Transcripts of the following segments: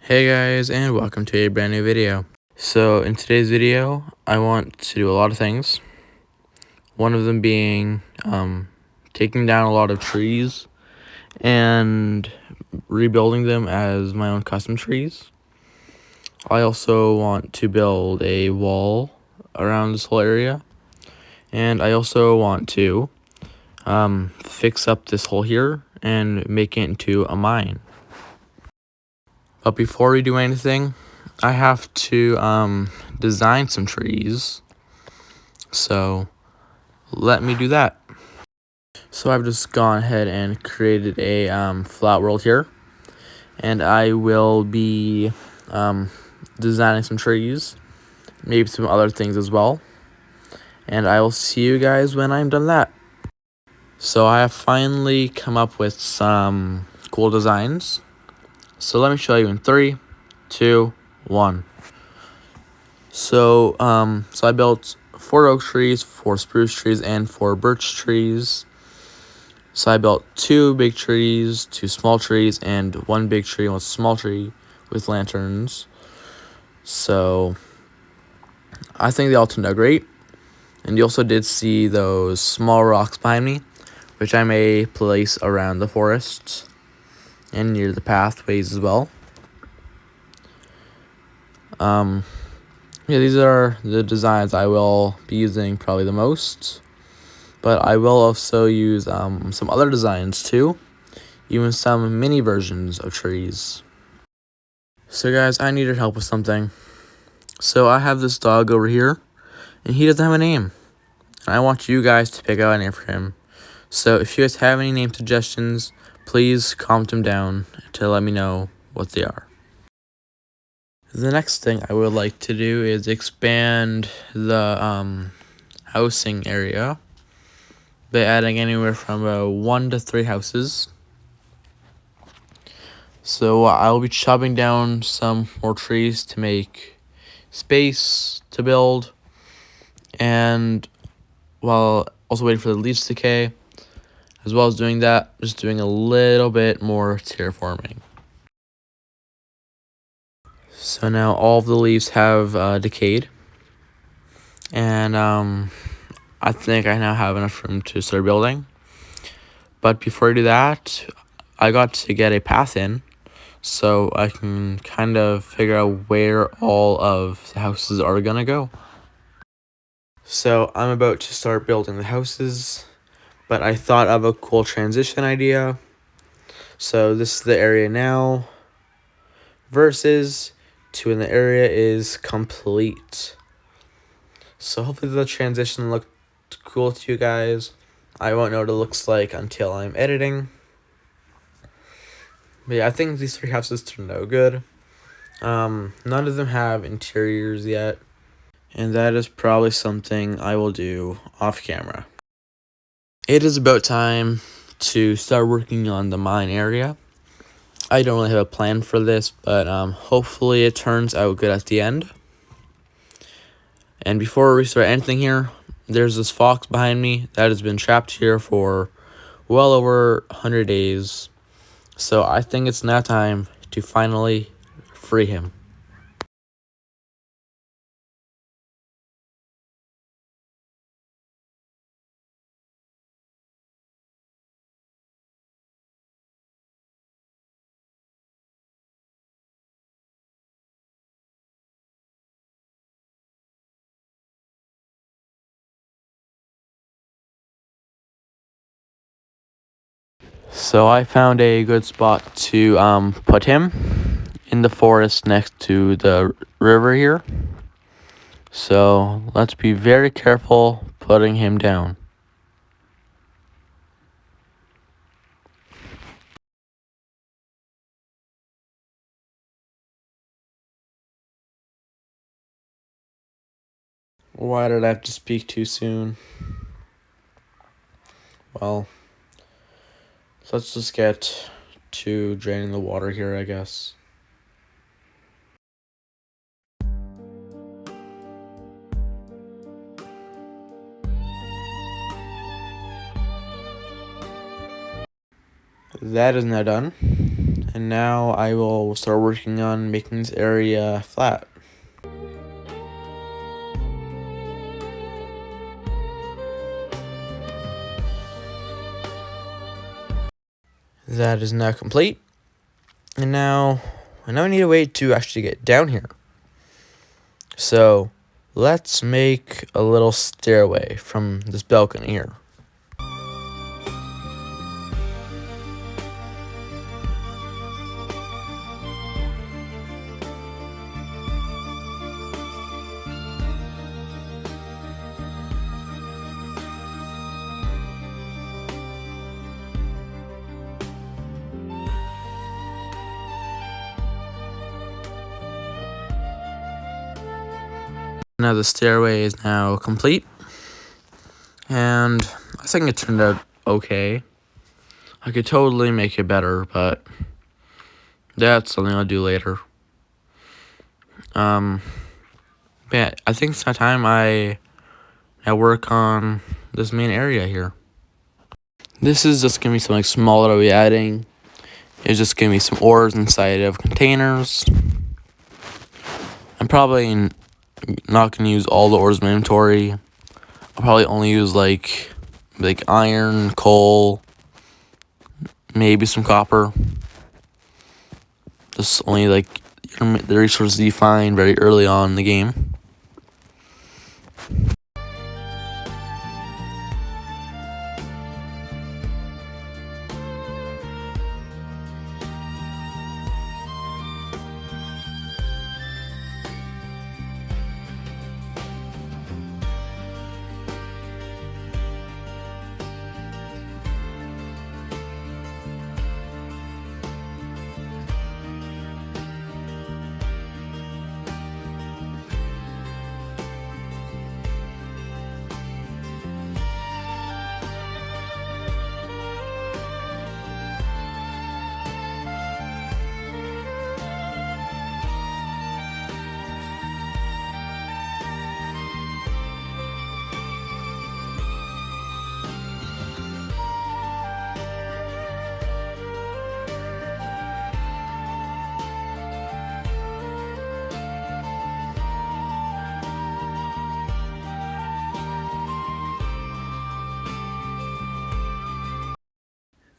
Hey guys, and welcome to a brand new video. So in today's video, I want to do a lot of things. One of them being taking down a lot of trees and rebuilding them as my own custom trees. I also want to build a wall around this whole area, and I also want to fix up this hole here and make it into a mine. But before we do anything, I have to design some trees. So let me do that. So I've just gone ahead and created a flat world here, and I will be designing some trees, maybe some other things as well. And I will see you guys when I'm done that. So I have finally come up with some cool designs. So let me show you in 3, 2, 1. So I built 4 oak trees, 4 spruce trees, and 4 birch trees. So I built 2 big trees, 2 small trees, and 1 big tree and 1 small tree with lanterns. So I think they all turned out great. And you also did see those small rocks behind me, which I may place around the forest and near the pathways as well. Yeah, these are the designs I will be using probably the most. But I will also use some other designs too, even some mini versions of trees. So guys, I needed help with something. So I have this dog over here, and he doesn't have a name. And I want you guys to pick out a name for him. So if you guys have any name suggestions, please comment them down to let me know what they are. The next thing I would like to do is expand the housing area by adding anywhere from 1 to 3 houses. So I'll be chopping down some more trees to make space to build, and while also waiting for the leaves to decay, as well as doing that, just doing a little bit more terraforming. So now all of the leaves have decayed, and I think I now have enough room to start building. But before I do that, I got to get a path in, so I can kind of figure out where all of the houses are gonna go. So I'm about to start building the houses, but I thought of a cool transition idea. So this is the area now versus to when the area is complete. So hopefully the transition looked cool to you guys. I won't know what it looks like until I'm editing. But yeah, I think these 3 houses turned out good. None of them have interiors yet, and that is probably something I will do off camera. It is about time to start working on the mine area. I don't really have a plan for this, but hopefully it turns out good at the end. And before we start anything here, there's this fox behind me that has been trapped here for well over 100 days. So I think it's now time to finally free him. So I found a good spot to put him in the forest next to the river here. So let's be very careful putting him down. Why did I have to speak too soon? Well, let's just get to draining the water here, I guess. That is now done. And now I will start working on making this area flat. That is now complete. And now I need a way to actually get down here. So let's make a little stairway from this balcony here. Now the stairway is now complete, and I think it turned out okay. I could totally make it better, but that's something I'll do later. Yeah, I think it's time I work on this main area here. This is just gonna be something small that I'll be adding. It's just gonna be some ores inside of containers. I'm probably not gonna use all the ores in my inventory. I'll probably only use like iron, coal, maybe some copper. Just only like the resources you find very early on in the game.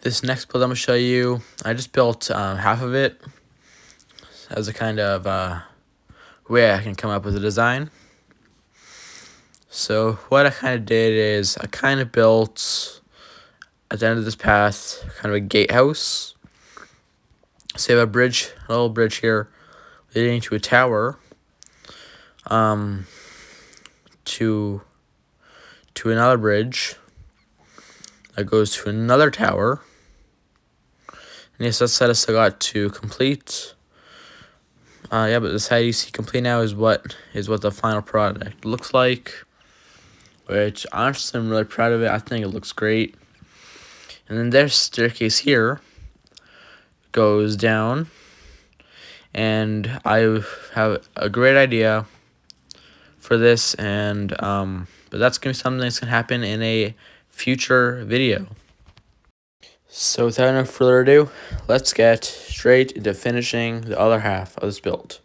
This next build I'm going to show you, I just built half of it as a kind of way I can come up with a design. So what I kind of did is I kind of built, at the end of this path, kind of a gatehouse. So you have a bridge, a little bridge here, leading to a tower, to another bridge that goes to another tower. And yes, that's what I still got to complete. Yeah, but this how you see complete now is what the final product looks like. Which honestly I'm really proud of it. I think it looks great. And then there's staircase here goes down, and I have a great idea for this, and but that's gonna be something that's gonna happen in a future video. So without no further ado, let's get straight into finishing the other half of this build.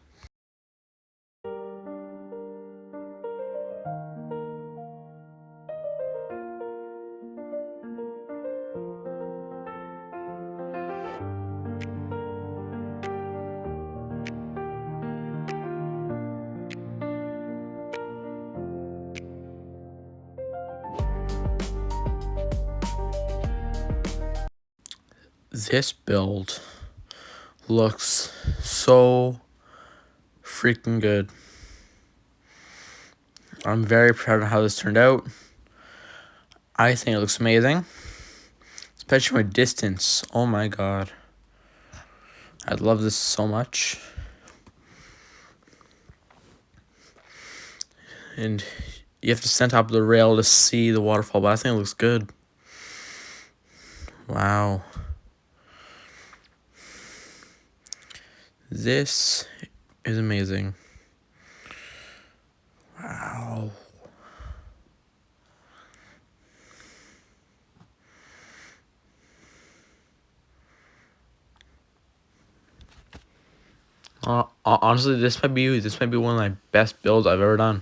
This build looks so freaking good. I'm very proud of how this turned out. I think it looks amazing, especially from a distance. Oh my god, I love this so much. And you have to stand up the rail to see the waterfall, but I think it looks good. Wow. This is amazing. Wow. Honestly, this might be one of my best builds I've ever done.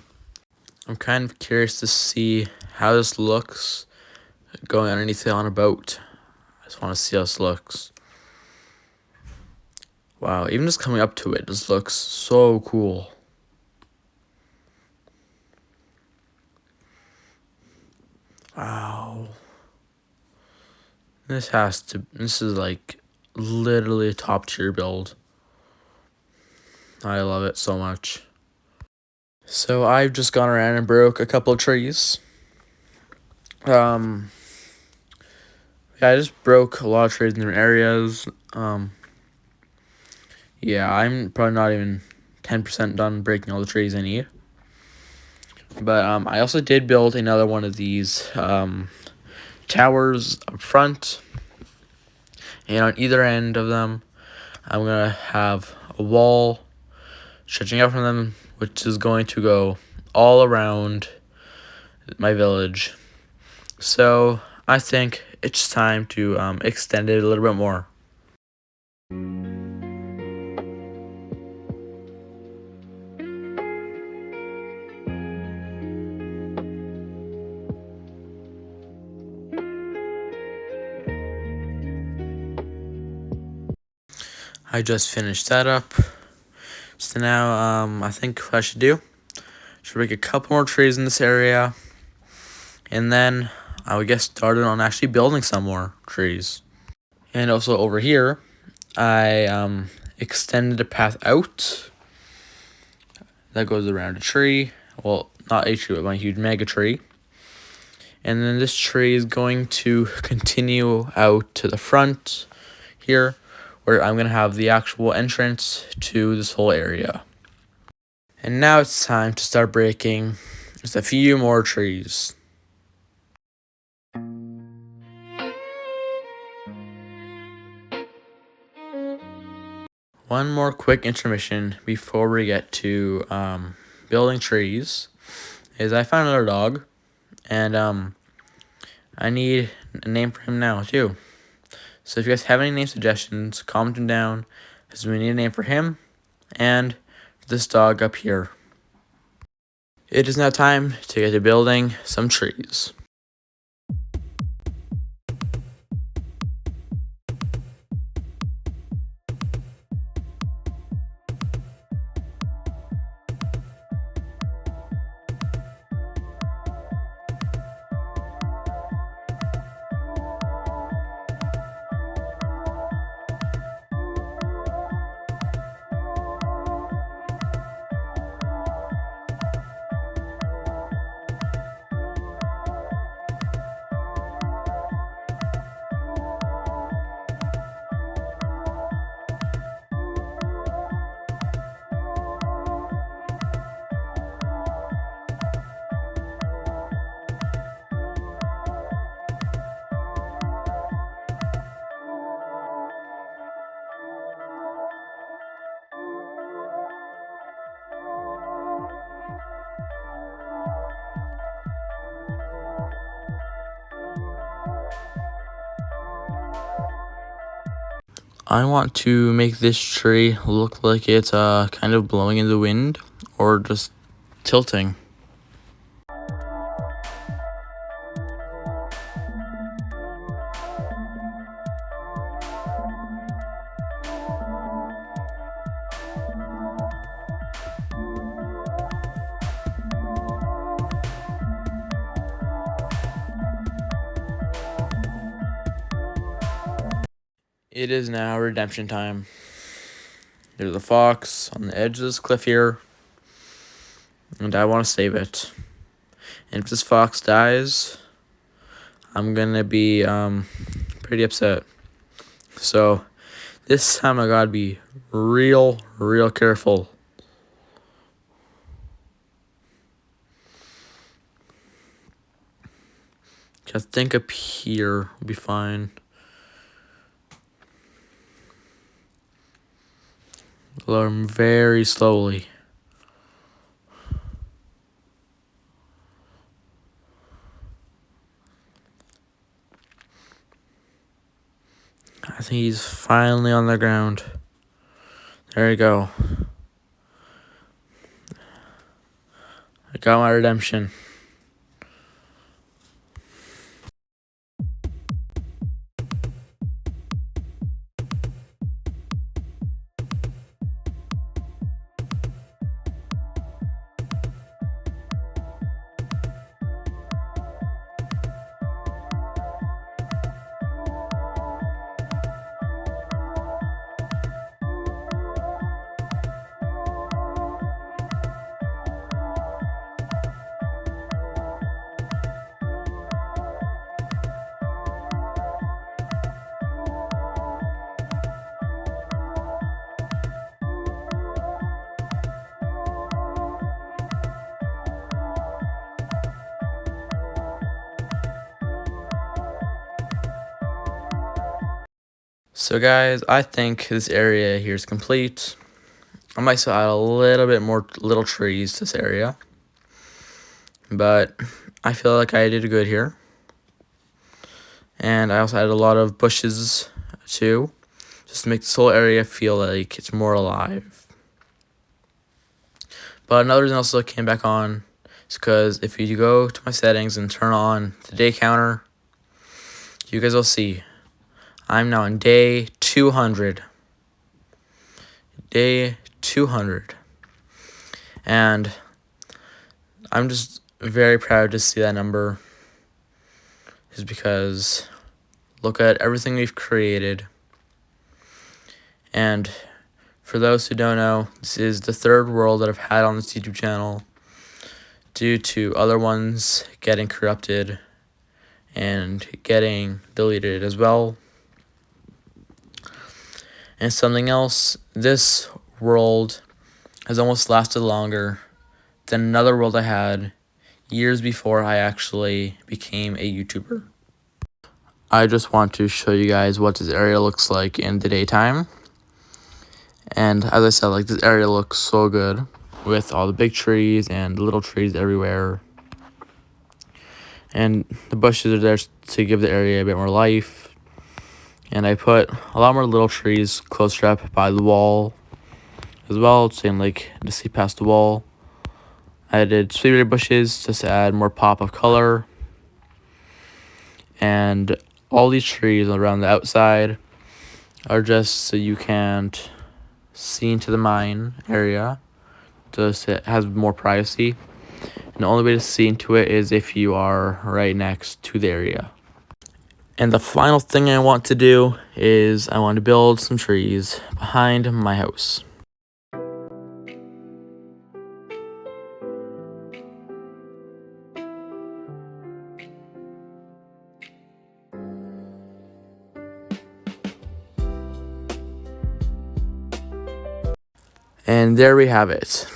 I'm kind of curious to see how this looks going underneath it on a boat. I just want to see how this looks. Wow, even just coming up to it, this looks so cool. Wow. This is like literally a top tier build. I love it so much. So I've just gone around and broke a couple of trees. Yeah, I just broke a lot of trees in different areas. Yeah, I'm probably not even 10% done breaking all the trees I need. But I also did build another one of these towers up front. And on either end of them, I'm going to have a wall stretching out from them, which is going to go all around my village. So I think it's time to extend it a little bit more. I just finished that up. So now I think what I should do, should break a couple more trees in this area, and then I would get started on actually building some more trees. And also over here, I extended a path out that goes around a tree. Well, not a tree, but my huge mega tree. And then this tree is going to continue out to the front here, where I'm going to have the actual entrance to this whole area. And now it's time to start breaking just a few more trees. One more quick intermission before we get to building trees is I found another dog, and I need a name for him now too. So if you guys have any name suggestions, comment them down, because we need a name for him and this dog up here. It is now time to get to building some trees. I want to make this tree look like it's kind of blowing in the wind or just tilting. It is now redemption time. There's a fox on the edge of this cliff here, and I want to save it. And if this fox dies, I'm gonna be pretty upset. So this time I gotta be real careful. I think up here will be fine. Lower them very slowly. I think he's finally on the ground. There you go. Got my redemption. So guys, I think this area here is complete. I might still add a little bit more little trees to this area, but I feel like I did good here. And I also added a lot of bushes too, just to make this whole area feel like it's more alive. But another reason also came back on is because if you go to my settings and turn on the day counter, you guys will see I'm now on day 200. Day 200. And I'm just very proud to see that number, is because look at everything we've created. And for those who don't know, this is the third world that I've had on this YouTube channel due to other ones getting corrupted and getting deleted as well. And something else, this world has almost lasted longer than another world I had years before I actually became a YouTuber. I just want to show you guys what this area looks like in the daytime. And as I said, like, this area looks so good with all the big trees and little trees everywhere. And the bushes are there to give the area a bit more life. And I put a lot more little trees closer up by the wall as well, so you can like to see past the wall. I did sweetberry bushes just to add more pop of color. And all these trees around the outside are just so you can't see into the mine area. Just it has more privacy. And the only way to see into it is if you are right next to the area. And the final thing I want to do is I want to build some trees behind my house. And there we have it.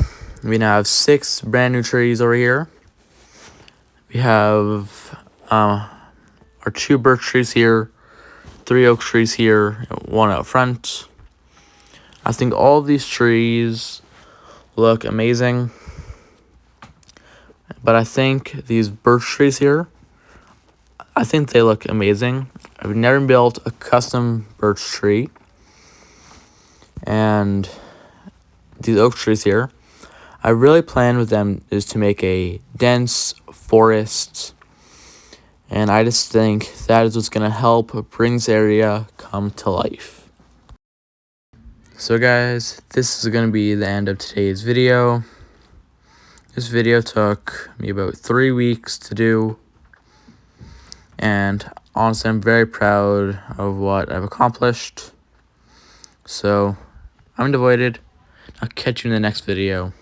We now have 6 brand new trees over here. We have our 2 birch trees here, 3 oak trees here, 1 out front. I think all of these trees look amazing. But I think these birch trees here, I think they look amazing. I've never built a custom birch tree. And these oak trees here, I really plan with them is to make a dense forest. And I just think that is what's going to help bring this area come to life. So guys, this is going to be the end of today's video. This video took me about 3 weeks to do. And honestly, I'm very proud of what I've accomplished. So, I'm Devoided. I'll catch you in the next video.